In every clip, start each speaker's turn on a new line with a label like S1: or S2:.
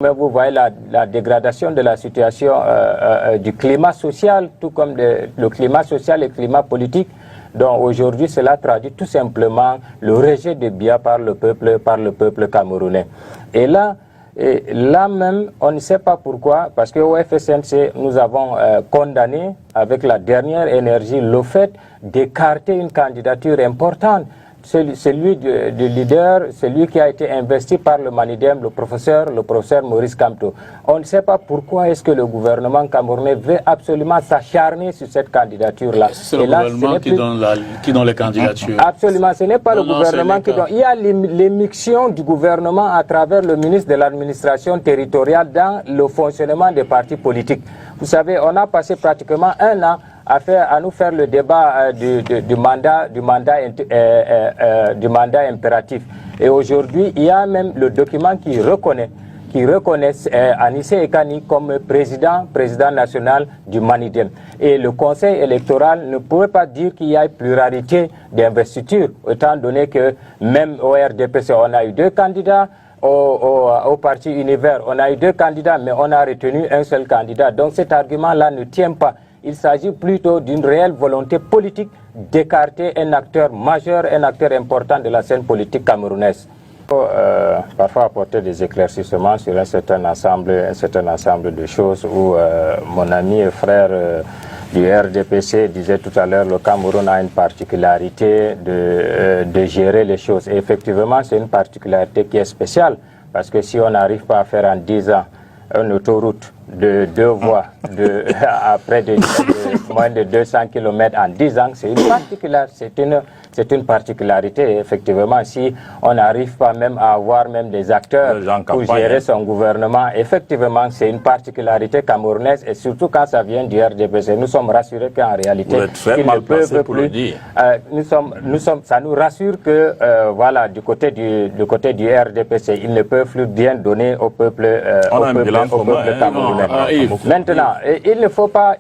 S1: Mais vous voyez la dégradation de la situation du climat social, tout comme le climat social et le climat politique. Donc aujourd'hui, cela traduit tout simplement le rejet de Biya par le peuple camerounais. Et là même, on ne sait pas pourquoi, parce qu'au FSNC, nous avons condamné avec la dernière énergie le fait d'écarter une candidature importante. Celui du leader, celui qui a été investi par le Manidem, le professeur Maurice Kamto. On ne sait pas pourquoi est-ce que le gouvernement camerounais veut absolument s'acharner sur cette candidature-là.
S2: C'est le gouvernement qui donne les candidatures.
S1: Absolument, ce n'est pas le gouvernement qui donne. Il y a l'émission du gouvernement à travers le ministre de l'administration territoriale dans le fonctionnement des partis politiques. Vous savez, on a passé pratiquement un an à nous faire le débat du mandat impératif. Et aujourd'hui, il y a même le document qui reconnaît Anissé Ekani comme président national du Manidem. Et le conseil électoral ne pouvait pas dire qu'il y a une pluralité d'investiture, étant donné que même au RDPC, on a eu 2 candidats, au parti Univers, on a eu 2 candidats, mais on a retenu un seul candidat. Donc cet argument-là ne tient pas. Il s'agit plutôt d'une réelle volonté politique d'écarter un acteur majeur, un acteur important de la scène politique camerounaise. Parfois apporter des éclaircissements sur un certain ensemble de choses où mon ami et frère du RDPC disait tout à l'heure, le Cameroun a une particularité de gérer les choses. Et effectivement, c'est une particularité qui est spéciale, parce que si on n'arrive pas à faire en 10 ans une autoroute de 2 voies à près de moins de 200 km en 10 ans, c'est une particularité. Et effectivement, si on n'arrive pas même à avoir même des acteurs pour gérer son gouvernement, effectivement, c'est une particularité camerounaise, et surtout quand ça vient du RDPC. Nous sommes rassurés qu'en réalité, ils ne peuvent plus. Ça nous rassure que, voilà, du côté du RDPC, ils ne peuvent plus bien donner au peuple camerounais. Maintenant, il ne faut pas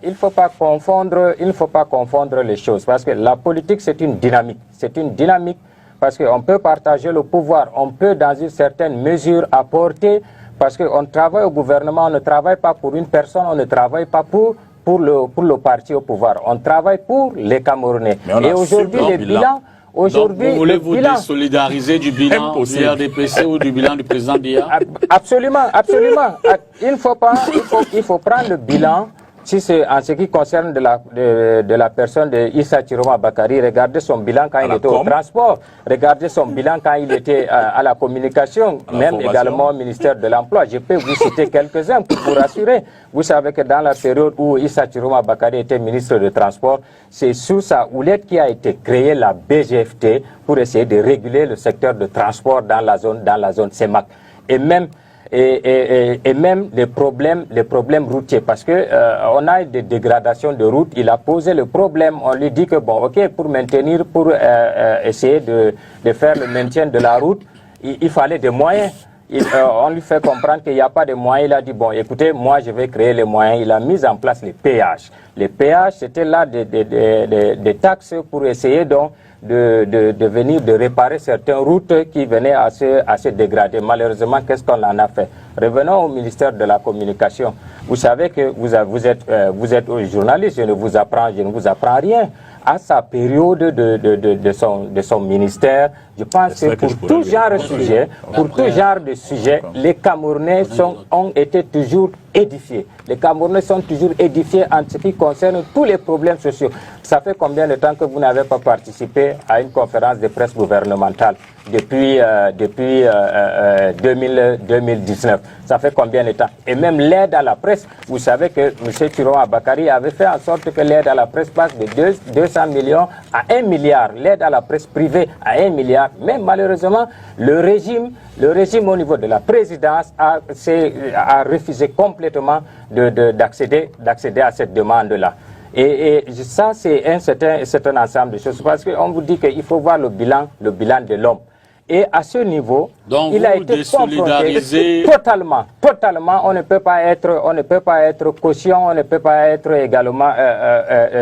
S1: confondre les choses, parce que la politique, c'est une dynamique. C'est une dynamique parce qu'on peut partager le pouvoir, on peut dans une certaine mesure apporter, parce qu'on travaille au gouvernement, on ne travaille pas pour une personne, on ne travaille pas pour le parti au pouvoir, on travaille pour les Camerounais. Et aujourd'hui, les bilans...
S2: Aujourd'hui, voulez-vous désolidariser du bilan du RDPC ou du bilan du président Biya?
S1: Absolument. Il faut prendre le bilan. Si c'est en ce qui concerne de la personne de Issa Chiroma Bakari, regardez son bilan quand il était au transport, regardez son bilan quand il était à la communication, même également au ministère de l'Emploi. Je peux vous citer quelques-uns pour vous rassurer. Vous savez que dans la période où Issa Chiroma Bakari était ministre de Transport, c'est sous sa houlette qui a été créée la BGFT pour essayer de réguler le secteur de transport dans la zone CEMAC. Et même les problèmes routiers, parce que on a des dégradations de routes. Il a posé le problème, on lui dit que bon, ok, pour essayer de faire le maintien de la route, il fallait des moyens. On lui fait comprendre qu'il n'y a pas de moyens. Il a dit bon, écoutez, moi je vais créer les moyens. Il a mis en place les péages. Les péages, c'était là des taxes pour essayer donc de venir de réparer certaines routes qui venaient à se dégrader. Malheureusement, qu'est-ce qu'on en a fait? Revenons au ministère de la Communication. Vous savez que vous êtes journaliste, je ne vous apprends rien. À sa période de son ministère, je pense que pour tout genre de sujet, les Camerounais ont été toujours édifiés. Les Camerounais sont toujours édifiés en ce qui concerne tous les problèmes sociaux. Ça fait combien de temps que vous n'avez pas participé à une conférence de presse gouvernementale depuis 2019? Ça fait combien de temps? Et même l'aide à la presse, vous savez que M. Chiroma Bakari avait fait en sorte que l'aide à la presse passe de 200 millions à 1 milliard. L'aide à la presse privée à 1 milliard. Mais malheureusement, le régime au niveau de la présidence a refusé complètement d'accéder à cette demande-là. Et ça, c'est un certain ensemble de choses. Parce qu'on vous dit qu'il faut voir le bilan de l'homme. Et à ce niveau,
S2: donc
S1: il a été confronté totalement. On ne peut pas être caution, on ne peut pas être également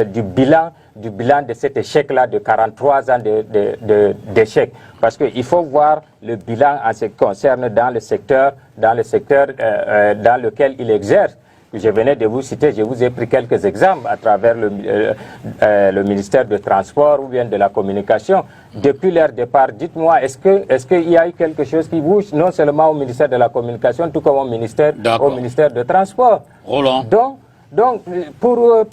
S1: du bilan du bilan de cet échec-là de 43 ans d'échec. Parce qu'il faut voir le bilan en ce qui concerne dans le secteur dans lequel il exerce. Je venais de vous citer, je vous ai pris quelques exemples à travers le ministère des Transports ou bien de la Communication. Depuis leur départ, dites-moi, est-ce qu'il y a eu quelque chose qui bouge, non seulement au ministère de la Communication, tout comme au ministère des Transports.
S2: Roland.
S1: Donc, pour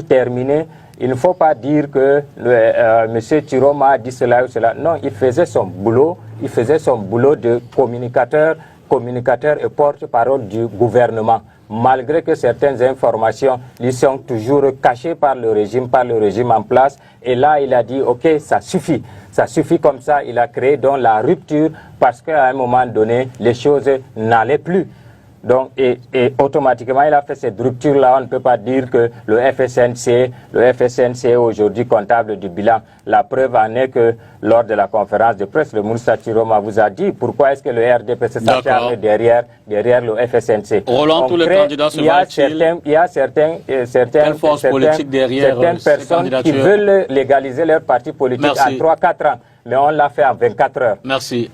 S1: terminer, il ne faut pas dire que M. Chiroma a dit cela ou cela. Non, il faisait son boulot de communicateur et porte-parole du gouvernement, malgré que certaines informations lui sont toujours cachées par le régime en place. Et là, il a dit, OK, ça suffit comme ça. Il a créé donc la rupture parce qu'à un moment donné, les choses n'allaient plus. Donc, et automatiquement, il a fait cette rupture-là. On ne peut pas dire que le FSNC est aujourd'hui comptable du bilan. La preuve en est que lors de la conférence de presse, le Moussa Chiroma vous a dit pourquoi est-ce que le RDPC s'acharne derrière le FSNC.
S2: Roland, tous les candidats se valent-ils?
S1: Il y a certaines personnes qui veulent légaliser leur parti politique en 3-4 ans. Mais on l'a fait en 24 heures.
S2: Merci.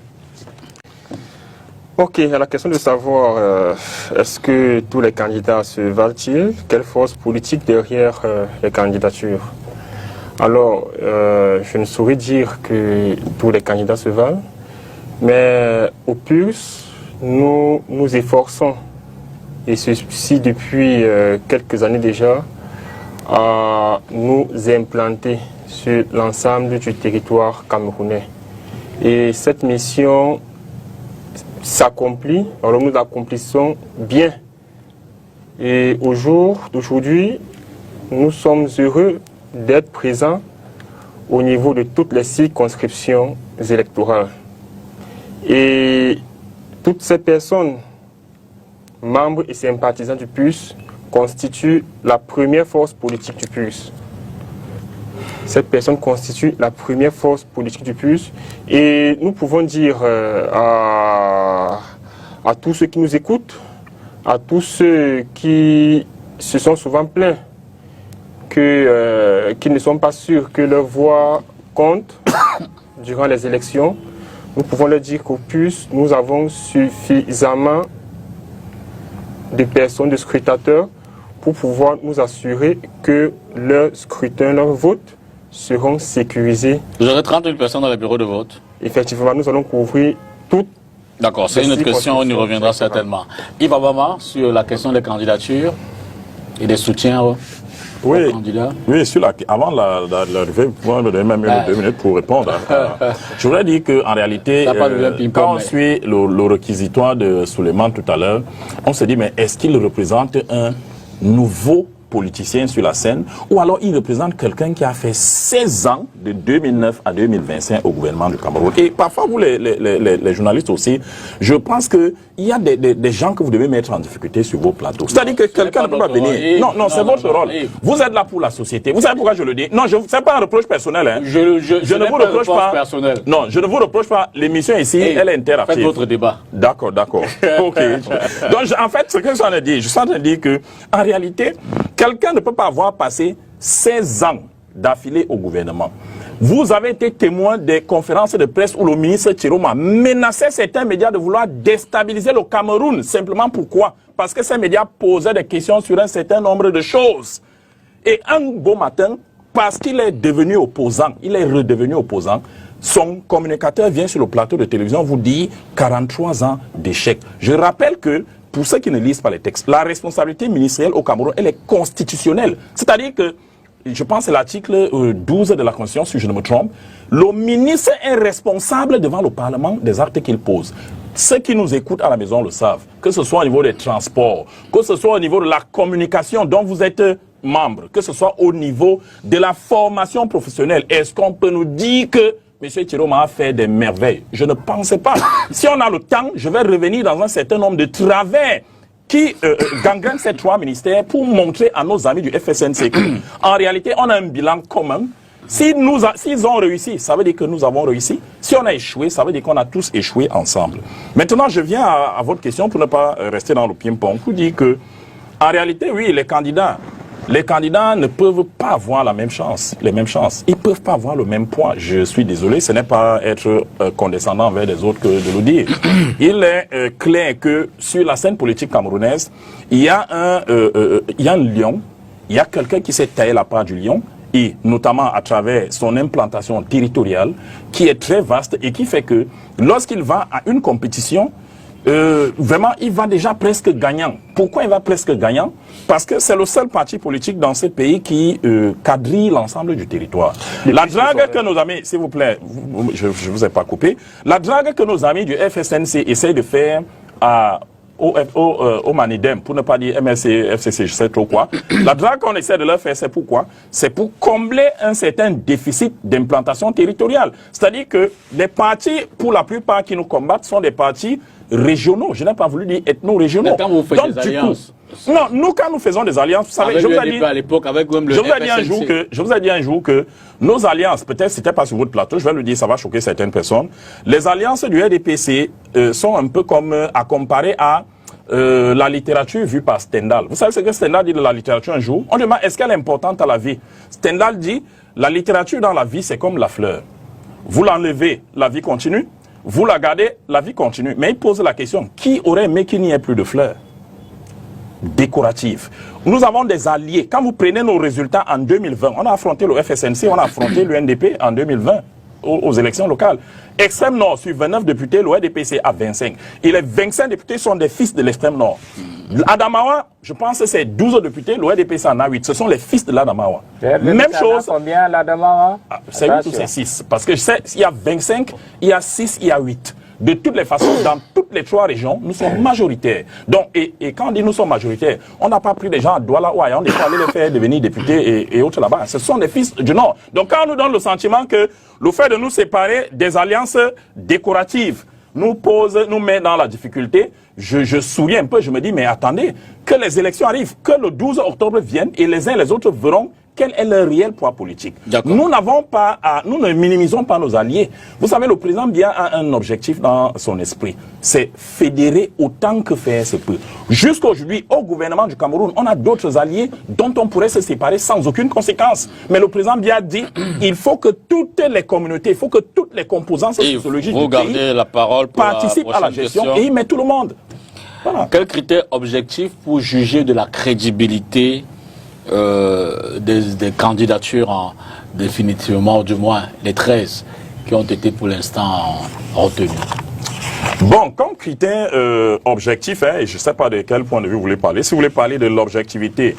S3: Ok, à la question de savoir est-ce que tous les candidats se valent-ils? Quelle force politique derrière les candidatures? Alors, je ne saurais dire que tous les candidats se valent, mais au plus, nous nous efforçons, et ceci depuis quelques années déjà, à nous implanter sur l'ensemble du territoire camerounais. Et cette mission s'accomplit, alors nous l'accomplissons bien. Et au jour d'aujourd'hui, nous sommes heureux d'être présents au niveau de toutes les circonscriptions électorales. Et toutes ces personnes, membres et sympathisants du PUS, constituent la première force politique du PUS. Cette personne constitue la première force politique du PUS et nous pouvons dire à tous ceux qui nous écoutent, à tous ceux qui se sont souvent plaints qu'ils ne sont pas sûrs que leur voix compte durant les élections, nous pouvons leur dire qu'au PUS, nous avons suffisamment de personnes, de scrutateurs, pour pouvoir nous assurer que leur scrutin, leur vote, seront sécurisés.
S2: Vous aurez 31 personnes dans les bureaux de vote.
S3: Effectivement, nous allons couvrir toutes.
S2: D'accord, c'est une autre question, on y reviendra certainement. Yves Abama, sur la question des candidatures et des soutiens aux candidats.
S4: Oui, avant l'arrivée, vous pouvez me donner même 2 minutes pour répondre. Je voudrais dire qu'en réalité, quand on suit le réquisitoire de Souleymane tout à l'heure, on se dit, mais est-ce qu'il représente un nouveau politicien sur la scène, ou alors il représente quelqu'un qui a fait 16 ans, de 2009 à 2025 au gouvernement du Cameroun. Et parfois, vous les journalistes aussi, je pense qu'il y a des gens que vous devez mettre en difficulté sur vos plateaux. C'est-à-dire que quelqu'un ne peut pas venir. Non, c'est votre rôle. Vous êtes là pour la société. Vous savez pourquoi je le dis? Non, ce n'est pas un reproche personnel. Hein. Je ne vous reproche pas. Personnel. Non, je ne vous reproche pas. L'émission ici, elle est interactive.
S2: Faites votre débat.
S4: D'accord. Ok. Donc, en fait, ce que je suis en train de dire, que, en réalité, quelqu'un ne peut pas avoir passé 16 ans d'affilée au gouvernement. Vous avez été témoin des conférences de presse où le ministre Chiroma menaçait certains médias de vouloir déstabiliser le Cameroun. Simplement pourquoi? Parce que ces médias posaient des questions sur un certain nombre de choses. Et un beau matin, parce qu'il est devenu opposant, il est redevenu opposant, son communicateur vient sur le plateau de télévision vous dit 43 ans d'échec. Je rappelle que pour ceux qui ne lisent pas les textes, la responsabilité ministérielle au Cameroun, elle est constitutionnelle. C'est-à-dire que, je pense que c'est l'article 12 de la Constitution, si je ne me trompe, le ministre est responsable devant le Parlement des actes qu'il pose. Ceux qui nous écoutent à la maison le savent, que ce soit au niveau des transports, que ce soit au niveau de la communication dont vous êtes membre, que ce soit au niveau de la formation professionnelle. Est-ce qu'on peut nous dire que M. Chiroma a fait des merveilles? Je ne pense pas. Si on a le temps, je vais revenir dans un certain nombre de travers qui gangrènent ces 3 ministères pour montrer à nos amis du FSNC qu'en réalité, on a un bilan commun. S'ils ont réussi, ça veut dire que nous avons réussi. Si on a échoué, ça veut dire qu'on a tous échoué ensemble. Maintenant, je viens à votre question pour ne pas rester dans le ping-pong. Pour dire que, en réalité, oui, les candidats les candidats ne peuvent pas avoir la même chance, les mêmes chances. Ils ne peuvent pas avoir le même poids. Je suis désolé, ce n'est pas être condescendant envers les autres que de le dire. Il est clair que sur la scène politique camerounaise, il y a un lion, il y a quelqu'un qui s'est taillé la part du lion, et notamment à travers son implantation territoriale, qui est très vaste et qui fait que lorsqu'il va à une compétition, vraiment, il va déjà presque gagnant. Pourquoi il va presque gagnant? Parce que c'est le seul parti politique dans ce pays qui quadrille l'ensemble du territoire. La drague que nos amis, s'il vous plaît, je vous ai pas coupé, la drague que nos amis du FSNC essayent de faire au Manidem, pour ne pas dire MLC, FCC, je sais trop quoi. La drague qu'on essaie de leur faire, c'est pourquoi? C'est pour combler un certain déficit d'implantation territoriale. C'est-à-dire que les partis, pour la plupart qui nous combattent, sont des partis régionaux. Je n'ai pas voulu dire ethno-régionaux.
S2: Mais quand vous faites des alliances...
S4: Non, nous, quand nous faisons des alliances, vous savez, je vous ai dit
S2: à l'époque, avec même le
S4: je vous ai dit un jour que nos alliances, peut-être c'était pas sur votre plateau, je vais le dire, ça va choquer certaines personnes. Les alliances du RDPC sont un peu comme à comparer à la littérature vue par Stendhal. Vous savez ce que Stendhal dit de la littérature un jour? On demande est-ce qu'elle est importante à la vie? Stendhal dit la littérature dans la vie c'est comme la fleur. Vous l'enlevez, la vie continue. Vous la gardez, la vie continue. Mais il pose la question, qui aurait aimé qu'il n'y ait plus de fleurs décoratives? Nous avons des alliés. Quand vous prenez nos résultats en 2020, on a affronté le FSNC, on a affronté l'UNDP en 2020 aux élections locales. Extrême Nord, sur 29 députés, le RDPC a 25. Et les 25 députés sont des fils de l'extrême Nord. Adamawa, je pense que c'est 12 députés, le RDPC en a 8. Ce sont les fils de l'Adamawa.
S1: Même chose. Combien l'Adamawa?
S4: C'est 8 ou c'est 6. Parce que je sais, il y a 25, il y a 6, il y a 8. De toutes les façons, dans toutes les 3 régions, nous sommes majoritaires. Donc, et quand on dit nous sommes majoritaires, on n'a pas pris des gens à Douala ou à Yaoundé pour aller les faire devenir députés et autres là-bas. Ce sont des fils du Nord. Donc, quand on nous donne le sentiment que le fait de nous séparer des alliances décoratives nous met dans la difficulté, je souris un peu, je me dis, mais attendez, que les élections arrivent, que le 12 octobre vienne et les uns et les autres verront quel est le réel poids politique. Nous ne minimisons pas nos alliés. Vous savez, le président Biya a un objectif dans son esprit. C'est fédérer autant que faire se peut. Jusqu'aujourd'hui, au gouvernement du Cameroun, on a d'autres alliés dont on pourrait se séparer sans aucune conséquence. Mais le président Biya dit, il faut que toutes les communautés, il faut que toutes les composantes sociologiques du pays participent à la gestion et il met tout le monde. Voilà.
S2: Quels critères objectifs pour juger de la crédibilité des candidatures définitivement, du moins les 13 qui ont été pour l'instant retenues?
S4: Bon, comme critère objectif, et je ne sais pas de quel point de vue vous voulez parler, si vous voulez parler de l'objectivité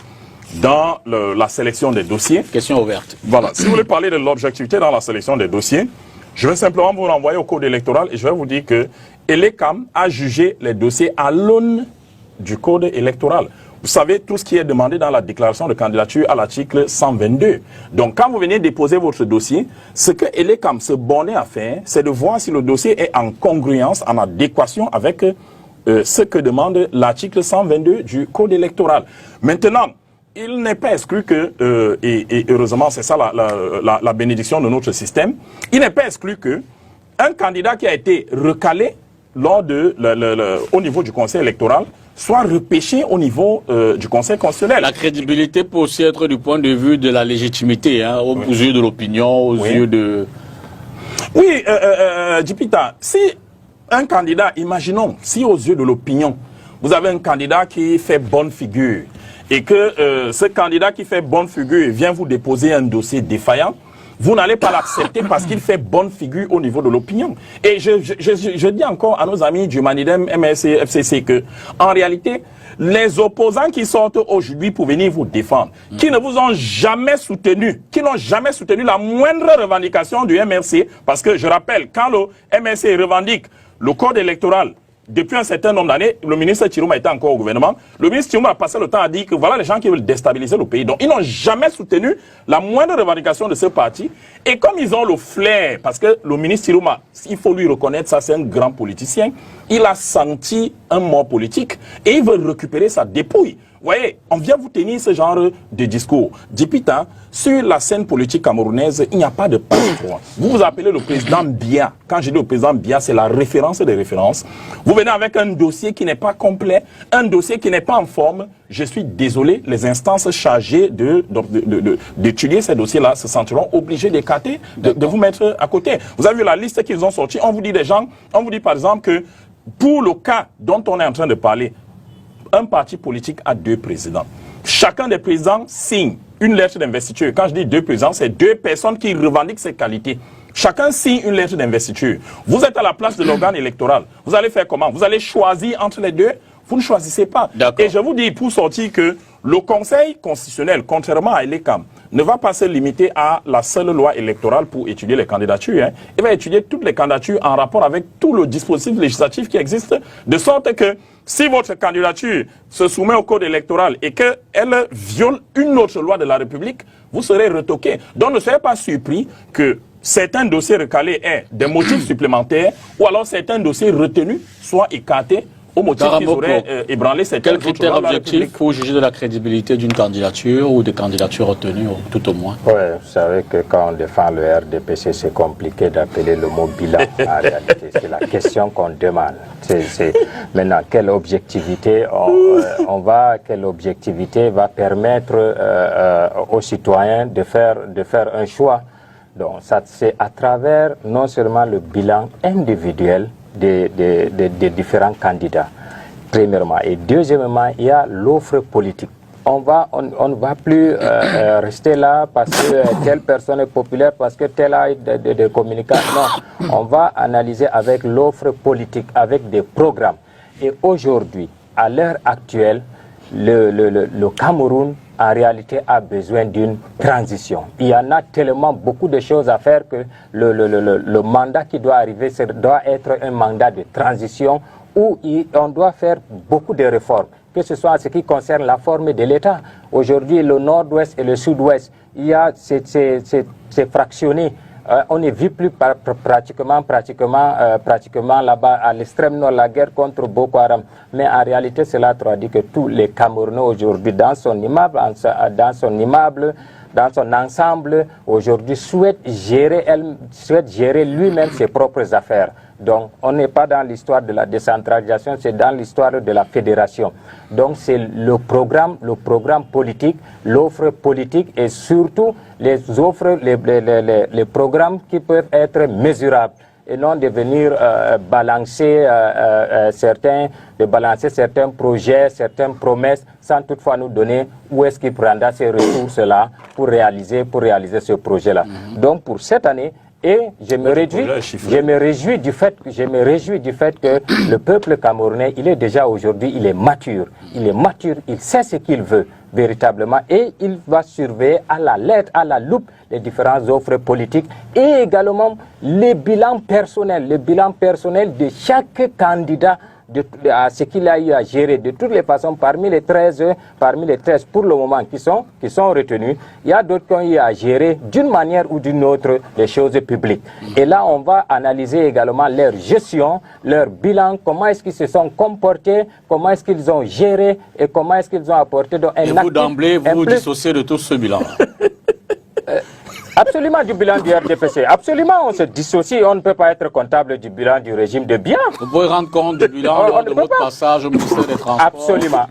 S4: dans la sélection des dossiers.
S2: Question ouverte.
S4: Voilà, si vous voulez parler de l'objectivité dans la sélection des dossiers, je vais simplement vous renvoyer au code électoral et je vais vous dire que Elecam a jugé les dossiers à l'aune du code électoral. Vous savez, tout ce qui est demandé dans la déclaration de candidature à l'article 122. Donc, quand vous venez déposer votre dossier, ce que Elecam se bornait à faire, c'est de voir si le dossier est en congruence, en adéquation avec ce que demande l'article 122 du Code électoral. Maintenant, il n'est pas exclu que, et heureusement c'est ça la bénédiction de notre système, il n'est pas exclu que un candidat qui a été recalé au niveau du Conseil électoral soit repêché au niveau du Conseil constitutionnel.
S2: La crédibilité peut aussi être du point de vue de la légitimité, hein, aux yeux de l'opinion, aux yeux de...
S4: Oui, Djipita, si un candidat, imaginons, si aux yeux de l'opinion, vous avez un candidat qui fait bonne figure et que ce candidat qui fait bonne figure vient vous déposer un dossier défaillant, vous n'allez pas l'accepter parce qu'il fait bonne figure au niveau de l'opinion. Et je dis encore à nos amis du Manidem, MLC, FCC que, en réalité, les opposants qui sortent aujourd'hui pour venir vous défendre, qui ne vous ont jamais soutenu, qui n'ont jamais soutenu la moindre revendication du MRC, parce que je rappelle, quand le MRC revendique le code électoral, depuis un certain nombre d'années, le ministre Chirouma était encore au gouvernement. Le ministre Chirouma a passé le temps à dire que voilà les gens qui veulent déstabiliser le pays. Donc, ils n'ont jamais soutenu la moindre revendication de ce parti. Et comme ils ont le flair, parce que le ministre Chirouma, il faut lui reconnaître ça, c'est un grand politicien, il a senti un mort politique et il veut récupérer sa dépouille. Vous voyez, on vient vous tenir ce genre de discours. Dipita, sur la scène politique camerounaise, il n'y a pas de passe-droit. Vous vous appelez le président Biya. Quand je dis le président Biya, c'est la référence des références. Vous venez avec un dossier qui n'est pas complet, un dossier qui n'est pas en forme. Je suis désolé, les instances chargées d'étudier ces dossiers-là se sentiront obligées d'écarter, de vous mettre à côté. Vous avez vu la liste qu'ils ont sortie. On vous dit on vous dit par exemple que pour le cas dont on est en train de parler, un parti politique a 2 présidents. Chacun des présidents signe une lettre d'investiture. Quand je dis 2 présidents, c'est 2 personnes qui revendiquent ces qualités. Chacun signe une lettre d'investiture. Vous êtes à la place de l'organe électoral. Vous allez faire comment? Vous allez choisir entre les 2? Vous ne choisissez pas. Et je vous dis pour sortir que le Conseil constitutionnel, contrairement à l'ECAM, ne va pas se limiter à la seule loi électorale pour étudier les candidatures. Il va étudier toutes les candidatures en rapport avec tout le dispositif législatif qui existe, de sorte que si votre candidature se soumet au code électoral et qu'elle viole une autre loi de la République, vous serez retoqué. Donc ne soyez pas surpris que certains dossiers recalés aient des motifs supplémentaires ou alors certains dossiers retenus soient écartés au motif qu'ils auraient ébranlé certaines
S2: Quels critères objectifs pour juger de la crédibilité d'une candidature ou des candidatures retenues, tout au moins?
S1: Oui, vous savez que quand on défend le RDPC, c'est compliqué d'appeler le mot bilan. En réalité, c'est la question qu'on demande. Maintenant, quelle objectivité quelle objectivité va permettre aux citoyens de faire un choix. Donc, ça, c'est à travers non seulement le bilan individuel des différents candidats, premièrement. Et deuxièmement, il y a l'offre politique. On ne va plus rester là parce que telle personne est populaire, parce que telle a des communicants. Non, on va analyser avec l'offre politique, avec des programmes. Et aujourd'hui, à l'heure actuelle, le Cameroun, en réalité, a besoin d'une transition. Il y en a tellement beaucoup de choses à faire que le mandat qui doit arriver doit être un mandat de transition où on doit faire beaucoup de réformes, que ce soit en ce qui concerne la forme de l'État. Aujourd'hui, le nord-ouest et le sud-ouest, c'est fractionné. On ne vit plus pratiquement là-bas à l'extrême nord la guerre contre Boko Haram. Mais en réalité, cela traduit que tous les Camerounais aujourd'hui, dans son ensemble, aujourd'hui souhaitent gérer lui-même ses propres affaires. Donc, on n'est pas dans l'histoire de la décentralisation, c'est dans l'histoire de la fédération. Donc, c'est le programme politique, l'offre politique et surtout les programmes qui peuvent être mesurables et non de venir balancer certains projets, certaines promesses sans toutefois nous donner où est-ce qu'il prendra ces ressources-là pour réaliser ce projet-là. Donc, pour cette année, et je me réjouis du fait que le peuple camerounais, il est déjà aujourd'hui, il est mature, il sait ce qu'il veut véritablement et il va surveiller à la lettre, à la loupe les différentes offres politiques et également les bilans personnels de chaque candidat à ce qu'il a eu à gérer de toutes les façons parmi les 13 pour le moment qui sont retenus. Il y a d'autres qui ont eu à gérer d'une manière ou d'une autre les choses publiques. Et là, on va analyser également leur gestion, leur bilan, comment est-ce qu'ils se sont comportés, comment est-ce qu'ils ont géré et comment est-ce qu'ils ont apporté. Donc,
S2: et vous d'emblée, vous vous dissociez de tout ce bilan.
S1: Absolument du bilan du RDPC. Absolument, on se dissocie. On ne peut pas être comptable du bilan du régime de Biya.
S2: Vous pouvez rendre compte du bilan de votre passage au ministère des Transports.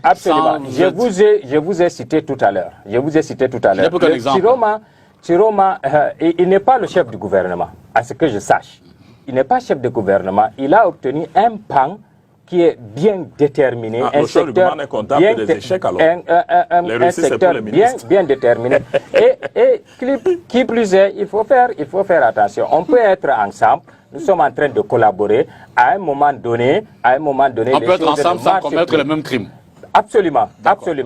S1: Absolument. Je vous ai cité tout à l'heure. Chiroma, il n'est pas le chef du gouvernement, à ce que je sache. Il n'est pas chef de gouvernement. Il a obtenu un pan qui est bien déterminé, un secteur bien déterminé. Et qui plus est, il faut faire attention. On peut être ensemble. Nous sommes en train de collaborer. À un moment donné,
S2: on peut être ensemble sans commettre le même crime.
S1: Absolument.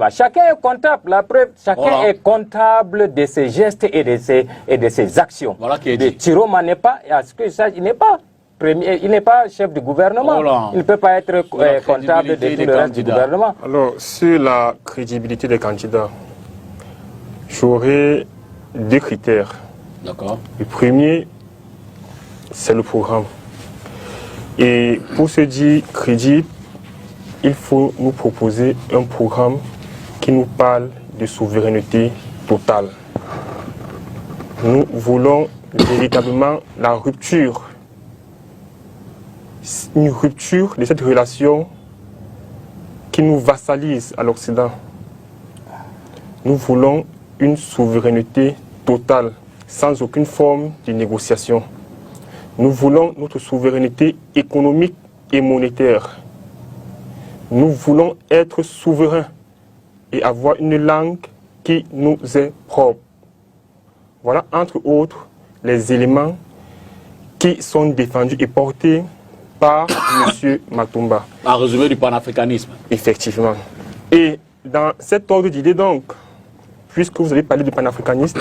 S1: Chacun est comptable. La preuve, chacun est comptable de ses gestes et de ses actions.
S2: Voilà qui est dit.
S1: Chiroma n'est pas, à ce que je sache, il n'est pas chef du gouvernement. Il ne peut pas être comptable de tout le reste du gouvernement.
S3: Alors, sur la crédibilité des candidats, j'aurais 2 critères.
S2: D'accord.
S3: Le premier, c'est le programme. Et pour se dire crédible, il faut nous proposer un programme qui nous parle de souveraineté totale. Nous voulons véritablement la rupture, une rupture de cette relation qui nous vassalise à l'Occident. Nous voulons une souveraineté totale, sans aucune forme de négociation. Nous voulons notre souveraineté économique et monétaire. Nous voulons être souverains et avoir une langue qui nous est propre. Voilà, entre autres, les éléments qui sont défendus et portés par M. Matumba.
S2: En résumé du panafricanisme.
S3: Effectivement. Et dans cet ordre d'idées, donc, puisque vous avez parlé du panafricanisme,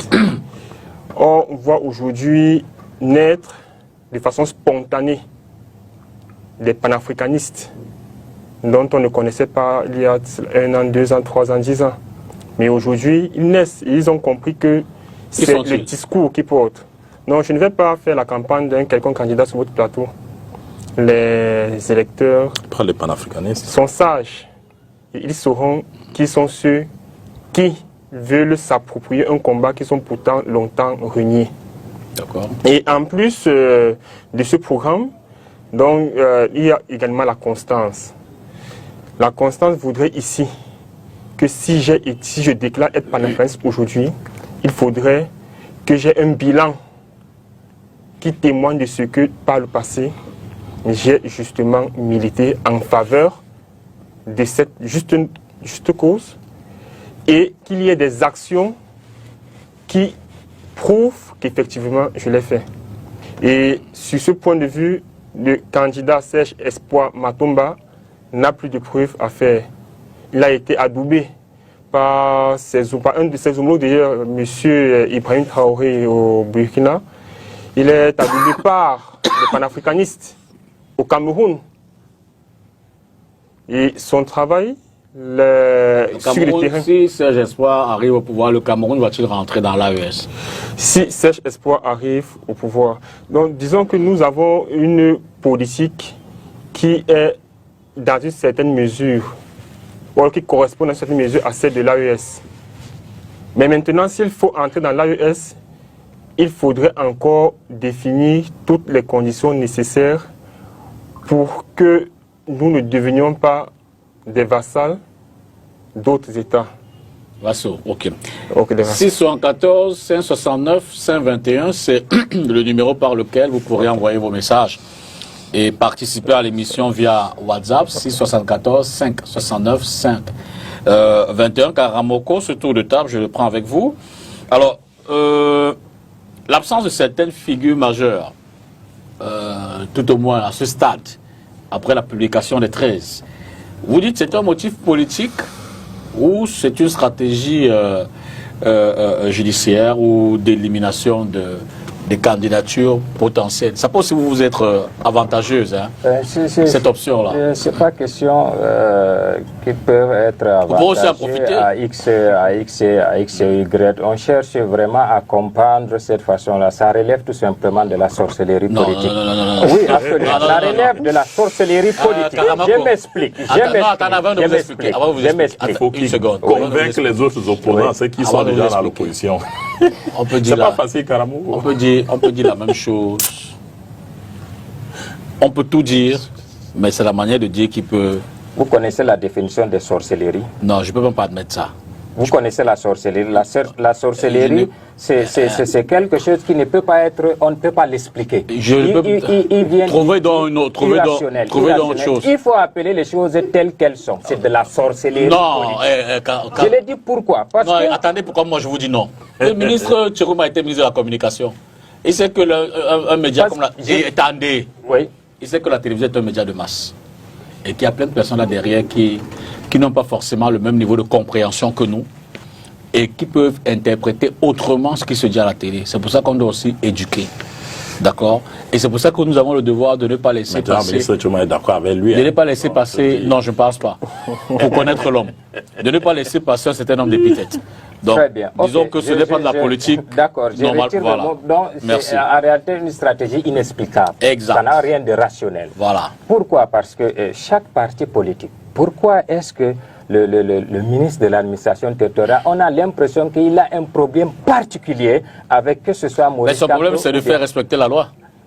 S3: on voit aujourd'hui naître de façon spontanée des panafricanistes dont on ne connaissait pas il y a 1 an, 2 ans, 3 ans, 10 ans. Mais aujourd'hui, ils naissent et ils ont compris que c'est le discours qu'ils portent. Non, je ne vais pas faire la campagne d'un quelconque candidat sur votre plateau. Les électeurs
S4: les panafricanistes
S3: sont sages et ils sauront qui sont ceux qui veulent s'approprier un combat qui sont pourtant longtemps reniés.
S2: D'accord.
S3: Et en plus de ce programme, donc, il y a également la constance. La constance voudrait ici que si je déclare être panafricaniste aujourd'hui, il faudrait que j'ai un bilan qui témoigne de ce que par le passé, j'ai justement milité en faveur de cette juste cause et qu'il y ait des actions qui prouvent qu'effectivement je l'ai fait. Et sur ce point de vue, le candidat Serge Espoir Matumba n'a plus de preuves à faire. Il a été adoubé par un de ses homologues, d'ailleurs, M. Ibrahim Traoré au Burkina. Il est adoubé par les panafricanistes au Cameroun. Et son travail, sur le terrain...
S2: Si Serge Espoir arrive au pouvoir, le Cameroun va-t-il rentrer dans l'AES?
S3: Si Serge Espoir arrive au pouvoir. Donc, disons que nous avons une politique qui est dans une certaine mesure, ou qui correspond dans une certaine mesure à celle de l'AES. Mais maintenant, s'il faut entrer dans l'AES, il faudrait encore définir toutes les conditions nécessaires pour que nous ne devenions pas des vassals d'autres États.
S2: Vassaux, ok.
S3: 674
S2: 569 521, c'est le numéro par lequel vous pourrez envoyer vos messages et participer à l'émission via WhatsApp. 674 569 521. Karamoko, ce tour de table, je le prends avec vous. Alors, l'absence de certaines figures majeures, tout au moins à ce stade, après la publication des 13, vous dites que c'est un motif politique ou c'est une stratégie judiciaire ou d'élimination des candidatures potentielles? Ça peut aussi vous être avantageuse, hein, cette option-là.
S1: C'est pas question qui peuvent être avantageuses à X et Y. On cherche vraiment à comprendre cette façon-là. Ça relève tout simplement de la sorcellerie politique.
S2: Non.
S1: Oui, absolument. Ça relève de la sorcellerie politique. Je m'explique. Je m'explique.
S4: Une seconde. Convaincre les autres opposants, ceux qui sont déjà dans l'opposition. C'est pas facile, Karamoko.
S2: On peut dire la même chose. On peut tout dire, mais c'est la manière de dire qui peut...
S1: Vous connaissez la définition de sorcellerie?
S2: Non, je ne peux même pas admettre ça.
S1: Vous connaissez la sorcellerie? La sorcellerie, c'est quelque chose qui ne peut pas être... On ne peut pas l'expliquer.
S2: Il vient trouver dans une autre chose.
S1: Il faut appeler les choses telles qu'elles sont. C'est de la sorcellerie.
S2: Non.
S1: Je l'ai dit pourquoi? Parce que...
S2: Attendez, pourquoi moi je vous dis non? Le ministre Tcherouma a été ministre de la Communication. Il sait que un média comme la... Attendez.
S1: Oui.
S2: Il sait que la télévision est un média de masse. Et qu'il y a plein de personnes là derrière qui n'ont pas forcément le même niveau de compréhension que nous et qui peuvent interpréter autrement ce qui se dit à la télé. C'est pour ça qu'on doit aussi éduquer. D'accord? Et c'est pour ça que nous avons le devoir de ne pas laisser passer...
S4: Le ministre est d'accord avec lui.
S2: De ne pas laisser passer... Non, je ne pense pas. Pour connaître l'homme. De ne pas laisser passer un certain nombre d'épithètes. Donc,
S1: très bien.
S2: Disons que ce n'est pas de la politique.
S1: D'accord, je retire le mot. Donc, c'est en réalité une stratégie inexplicable.
S2: Exact.
S1: Ça n'a rien de rationnel.
S2: Voilà.
S1: Pourquoi? Parce que chaque parti politique pourquoi est-ce que le ministre de l'administration territoriale, on a l'impression qu'il a un problème particulier avec que ce soit Maurice
S2: Mais son problème,
S1: Kamto
S2: c'est de faire respecter la loi.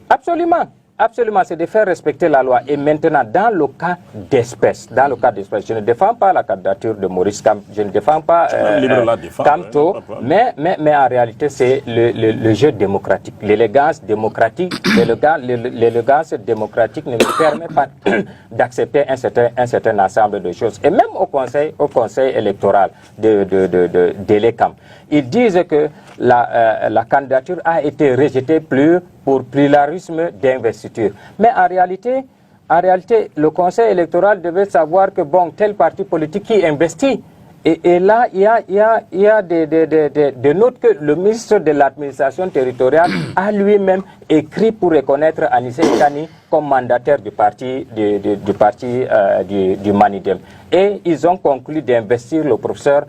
S1: Absolument. Absolument, c'est de faire respecter la loi. Et maintenant, dans le cas d'espèce, je ne défends pas la candidature de Maurice Kamto, je ne défends pas Kamto, mais en réalité, c'est le jeu démocratique. L'élégance démocratique, l'élégance démocratique ne me permet pas d'accepter un certain ensemble de choses. Et même au conseil électoral de l'ECAM, ils disent que la candidature a été rejetée pour pluralisme d'investiture. Mais en réalité, le Conseil électoral devait savoir que, bon, tel parti politique qui investit. Et là, il y a des notes que le ministre de l'administration territoriale a lui-même écrit pour reconnaître Anissé Kani comme mandataire du parti du Manidem. Et ils ont conclu d'investir le professeur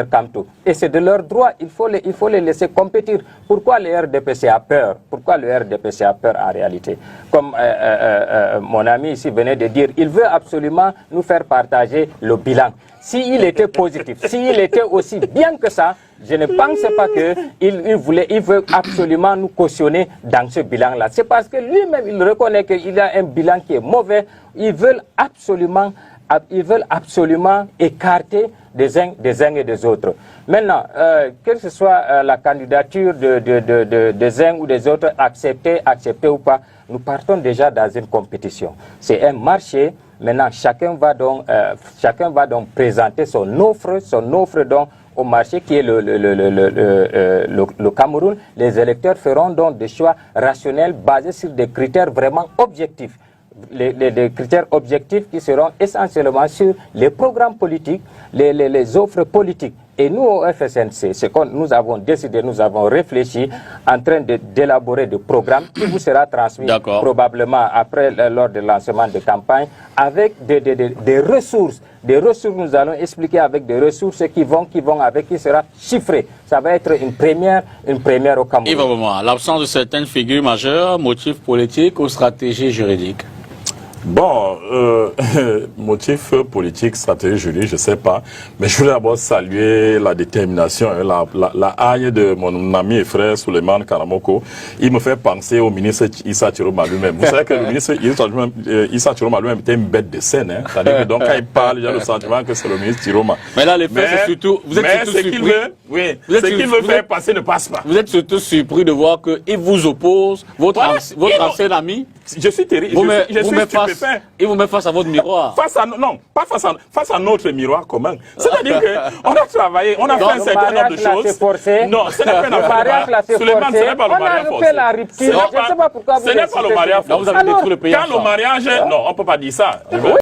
S1: Kamto. Et c'est de leur droit, il faut les laisser compétir. Pourquoi le RDPC a peur? Pourquoi le RDPC a peur en réalité? Comme mon ami ici venait de dire, il veut absolument nous faire partager le bilan. S'il était positif, s'il était aussi bien que ça, je ne pense pas qu'il veut absolument nous cautionner dans ce bilan-là. C'est parce que lui-même, il reconnaît qu'il a un bilan qui est mauvais. Ils veulent absolument écarter des uns et des autres. Maintenant, que ce soit la candidature des uns ou des autres, acceptée ou pas, nous partons déjà dans une compétition. C'est un marché. Maintenant, chacun va donc présenter son offre donc au marché qui est le Cameroun. Les électeurs feront donc des choix rationnels basés sur des critères vraiment objectifs. Les critères objectifs qui seront essentiellement sur les programmes politiques, les offres politiques. Et nous, au FSNC, ce que nous avons décidé, nous avons réfléchi en train d'élaborer des programmes qui vous sera transmis probablement après, lors du lancement de campagne, avec des ressources. Des ressources, nous allons expliquer avec des ressources qui vont avec, qui sera chiffré. Ça va être une première au Cameroun.
S2: Yves Abouma, l'absence de certaines figures majeures, motifs politiques ou stratégies juridiques?
S4: Bon, motif politique, stratégie juridique, je ne sais pas. Mais je voulais d'abord saluer la détermination, la haine de mon ami et frère Souleymane Karamoko. Il me fait penser au ministre Issa Chiroma lui-même. Vous savez que le ministre Issa Chiroma lui-même était une bête de scène. Hein. C'est-à-dire que donc quand il parle, il y a le sentiment que c'est le ministre Chiroma.
S2: Mais là, les faits, c'est surtout... Vous êtes surtout surpris.
S4: Ce qu'il veut faire passer ne passe pas.
S2: Vous êtes surtout surpris de voir qu'il vous oppose, votre ancien ami.
S4: Je suis terrible. Je suis stupéfait.
S2: Il vous met face à votre miroir.
S4: Pas face à notre miroir commun. C'est-à-dire qu'on a travaillé, on a fait un certain nombre de choses. Non, ce n'est pas le mariage. Souleymane, ce n'est pas le mariage forcé. Ce n'est pas le mariage forcé.
S2: Vous avez détruit le pays.
S4: Quand le mariage, non, on ne peut pas dire ça.